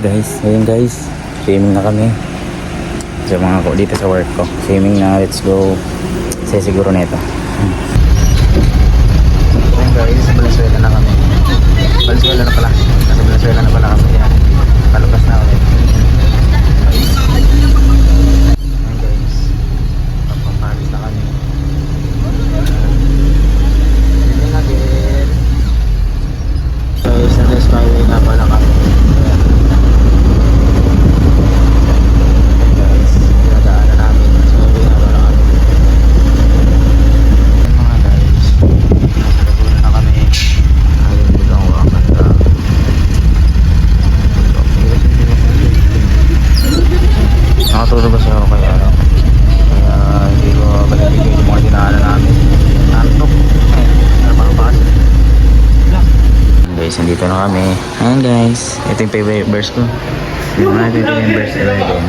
Guys, ayun guys, swimming na kami. So mga ko dito sa work ko, swimming na, let's go. Kasi siguro nito. Ayun guys, Valenzuela na kami. Valenzuela na pala. Nasa Valenzuela na pala kami. Yan. Palabas na ulit. Ayun guys, papapalis na kami. Swimming again. Guys, nasa skyway na pala kami. Nakatulog kasi ako kaya hindi ko balibigay yung mga dinaanan namin. Antok. Ano pa kasi? Guys, nandito na kami. Ayan guys, ito yung favorite verse ko. Ito yung verse 11.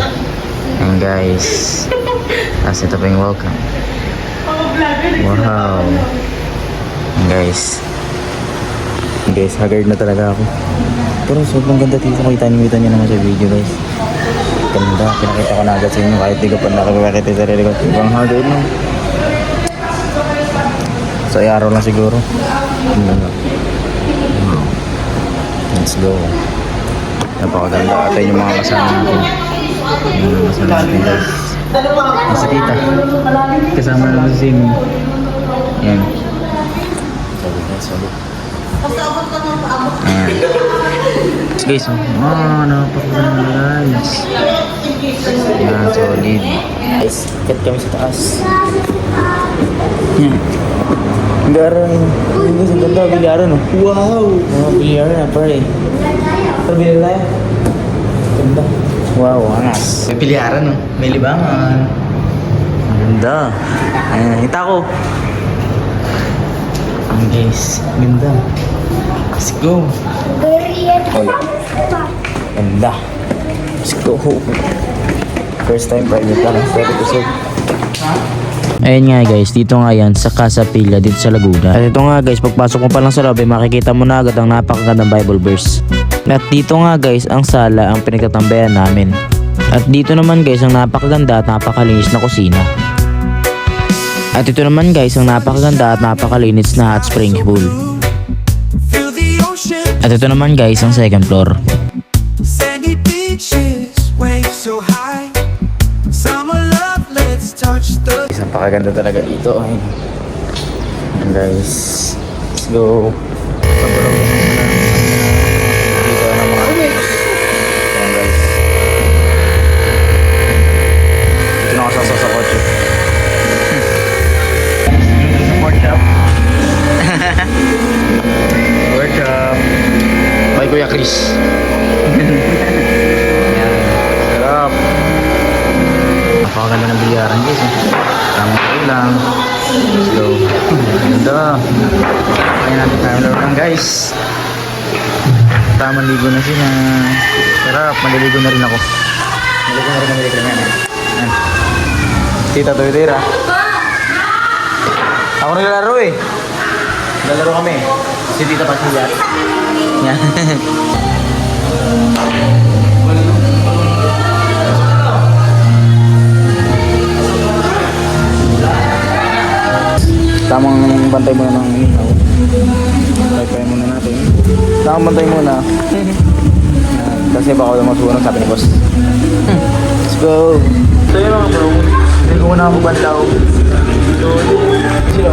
Ayan guys, tapos ito pa yung welcome. Wow. Ayan guys. Ayan guys, haggard na talaga ako. Pero sobrang ganda dito. Kita nyo naman sa video guys. Ganda, pinakita ko na agad sa inyo kahit di ko pa nakakakita sa sarili ko. Ibang haggard no. So ay araw lang siguro. Let's go. Napakaganda. Ito yung mga kasama natin. Yung kasama natin guys. Nasa tita. Kasama naman sa swimming. Yan. Sabi guys, sabi. Ayan. Guys, napakaganda guys. Yan, solid. Guys, kat kami sa taas. Yan. Ang gara yun. Ang ganda, bilyara no? Wow! Bilyara na pare. Ito bilyara tayo. Ganda. Wow, angas. May bilyara no? May libangan. Ang ganda. Ayan, hita ko. Ang guys, ganda. Let's go. Ganda. Let's go. First time private lang. Pwede ko sir. Ayun nga guys, dito nga yan sa Casa Pila dito sa Laguna. At ito nga guys, pagpasok mo pa lang sa lobby, makikita mo na agad ang napakagandang Bible verse. At dito nga guys, ang sala ang pinagtatambayan namin. At dito naman guys, ang napakaganda at napakalinis na kusina. At ito naman guys, ang napakaganda at napakalinis na hot spring pool. At ito naman guys, ang second floor. Sandy beaches, waves so high. Summer love, let's touch the. Isang pakaganda talaga dito. Ayan guys. Let's go. Dito na mga. Ayan guys. Dito na ako sa kotse. Workshop. Workshop. Bye Kuya Chris. Ayan. Sarap. Napakaganda ng bilyaran guys. Tama ko lang. Let's go. Ganda. Kaya natin tayo lang guys. Tamang ligo na sila. Sarap. Maliligo na rin ako. Maliligo na rin. Ayan. Tita to tira. Ako naglalaro eh. Naglalaro kami. Si Tita Pasilya. Yan. Tamang bantay muna ng inihaw. Bantay muna natin. Tamang bantay muna. Kasi baka daw masunog, sabi ni boss. Let's go. Ito yung mga bro. Hindi ko na ako bantaw. Sino?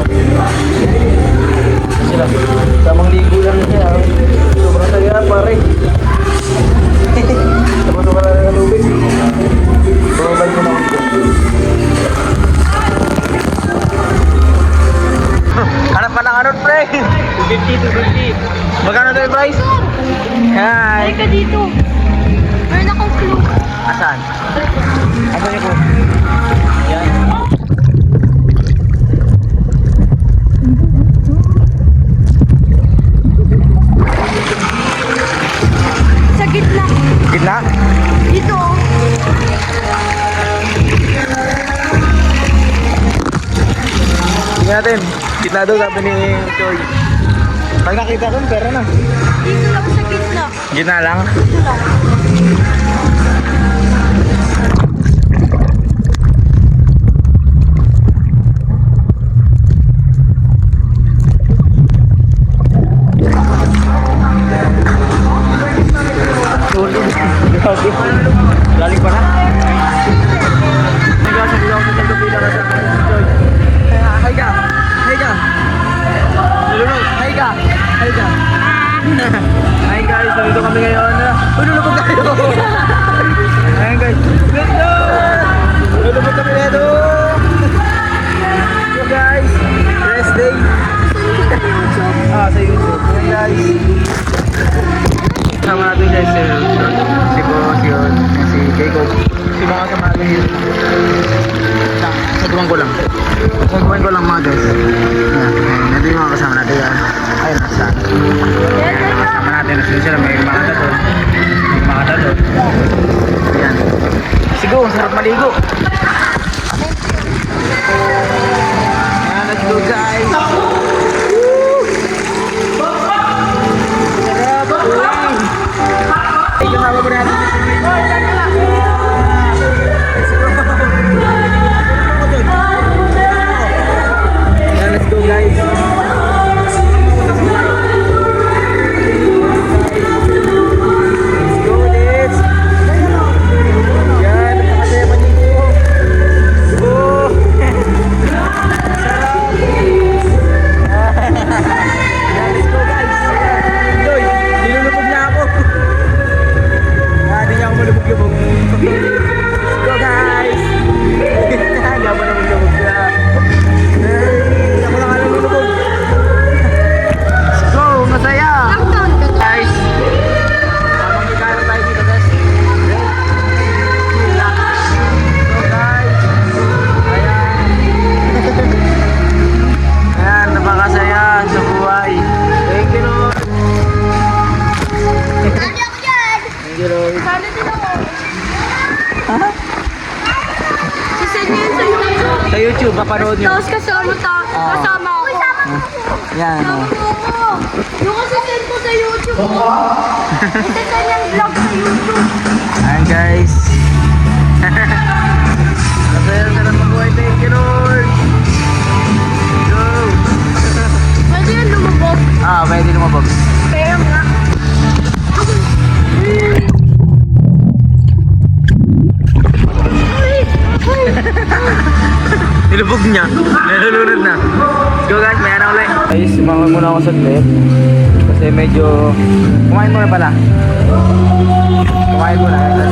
Sino? Tamang ligo lang niya. Sobrang saya pare. Tapos ko na ng lubig. Provide ko na ako. Hanap ka ng ano, pre? 250. Magkano tayo price? Hi. Ay ka dito. Meron akong clue. Asan? Asan yung clue? Yan. Sa gitna. Gitna? Dito. Tingnan natin. Gitna daw sabi ni Choi. Pag nakita ko, pera na. Dito lang sa gitna. Gitna lang? Dito lang. Laling pa na? Hey guys, hindi ako sa Tagpila na sa Joy. Hi ka! Hi ka! Nalulog! Hi ka! Hi ka! Hi guys, nandito kami ngayon. Nalulog tayo! Ayan guys. Let's go! Nalulog kami nito! So guys, rest day. Sa YouTube. Ayan guys. Sama natin guys si Boss yun, si Keiko. Si mga kasama natin yun. Saguan ko lang. Saguan ko lang mga guys. Ayan, ito yung mga kasama natin yan. Ayun, saan? Ayan, mga kasama natin. Sila may mga doon. May mga doon. Ayan. Sigo, ang sarap maligo. Ayan, let's go guys. Kasama ko natin. Let's go guys. Let's go let's. Yan, napakasaya pa dito. Go. Let's go guys. Joy, nilulubog na ako. Hindi niya ako malubog-lubog. Let's go guys! Hindi ako na malubog na. Hindi ako na malubog. Let's go! Masaya! Guys! Habang hikayan tayo dito guys. So guys! Ayan! Ayan! Napakasaya sa buhay. Thank you Lord! Thank you Lord! Sana din ako. Sisend niyo yun sa YouTube. Sa YouTube, papanood nyo. Tapos kasama ako. Yan o. Yung kasi send ko sa YouTube. Isasend yung vlog sa YouTube. Ayan guys. Masaya-sarap mabuhay. Thank you Lord. Go. Pwede yun lumabog. Pwede lumabog. Pero nga. Nilubog niya. Nalulunod na. Let's go guys. Maya na ulit. Guys, sumangon muna ako sa trip. Kasi medyo... Kumain muna pala. Kumain muna.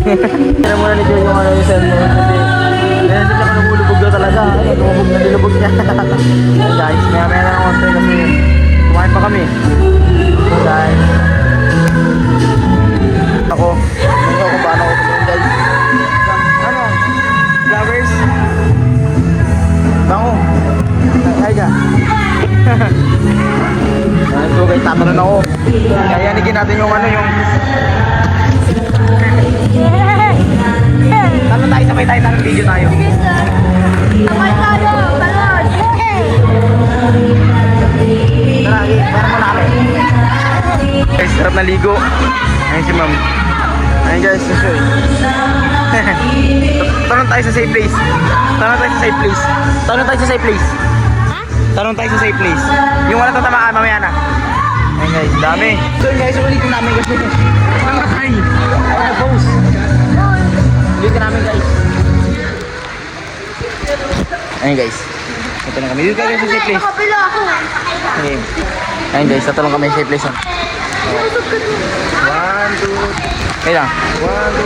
Kaya muna ni Joy yung ano yung cellphone kasi dahil sa ka lumulubog daw talaga. Ayun, lumubog na nilubog niya. Ayun guys, maya na lang konti kasi kumain pa kami. So guys, ako kung paano ako kumain guys. Ano? Flowers? Bango? Ay ka? So guys, tatanong ako. Kayanigin natin yung ano yung Talo tayo, sabay tayo, talo video tayo. Sige sir. Sabay tayo. Talon. Tara, meron mo na kami. Guys, sarap na ligo. Ayun si ma'am. Ayun guys, susoy. Tanong tayo sa safe place. Tanong tayo sa safe place. Tanong tayo sa safe place. Tanong tayo sa safe place. Yung wala tatamaan, mamaya na. Ayun guys, dami. So yun guys, ulitin namin kasi. Namatay. Ayun na post. Ulitin namin guys. Ayun guys. Ito na kami. Dito tayo sa safe place. Nakapila ako. Okay. Ayun guys, tatalong kami sa safe place. Usap ka dun. 1, 2. Ayun lang. 1, 2,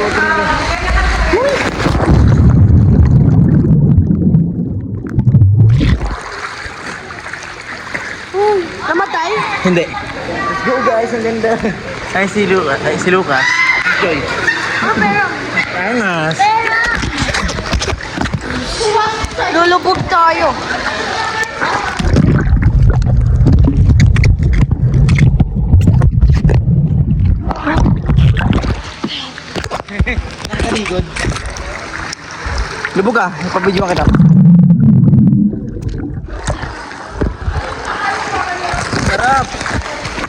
3. Namatay? Hindi. Let's go guys, ang ganda. Ay si Lucas. Joy. Ano pero? Angas. Pera! Lulubog tayo. Nakaligod. Lubog ka, ipabidyoan kita. Sarap!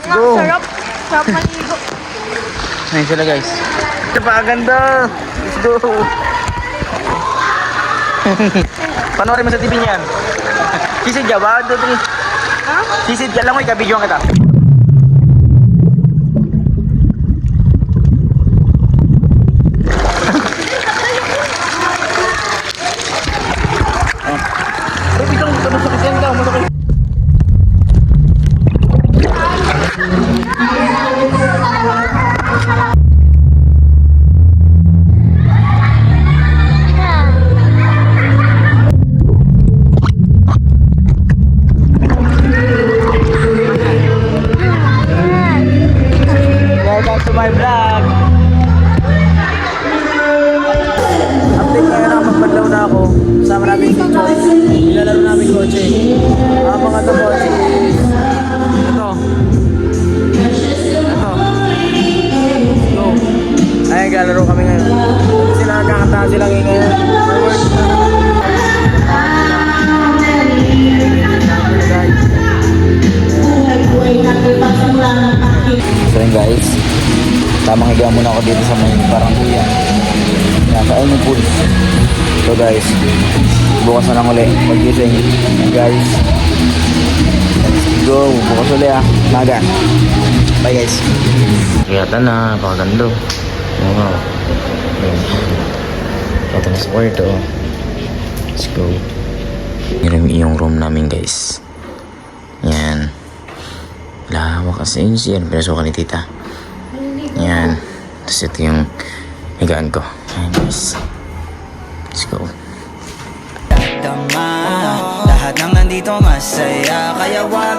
Go! Sarap. Sarap maligo. Ayun sila guys. Napakaganda! Let's go! Panoorin mo sa TV niyan. Sisid ka ba? Ha? Sisid ka lang mo, ikabidyoan kita. Welcome to my vlog! Update nga na magbanlaw na ako. Kasama namin si Joyce. Nilalaro namin kotse. Ang mga ito kotse is... Ito. Go. Ayan, galaro kami ngayon. Sila nagkakanta silang ngayon. So yun guys, tamang higa muna ako dito sa may parang kuya. Nasa swimming pool. So guys, bukas na lang ulit mag-gising. Guys, let's go. Bukas ulit Maga. Bye guys. Kiyata na, pakagando. Wow. Ito na sa kwarto. Let's go. Yan yung room namin guys. Yan. Lawak kasi yun siya. Pinasukan ni tita. Yan. Tapos ito yung higaan ko. Ayan guys. Let's go. Lahat ng nandito masaya, kaya wag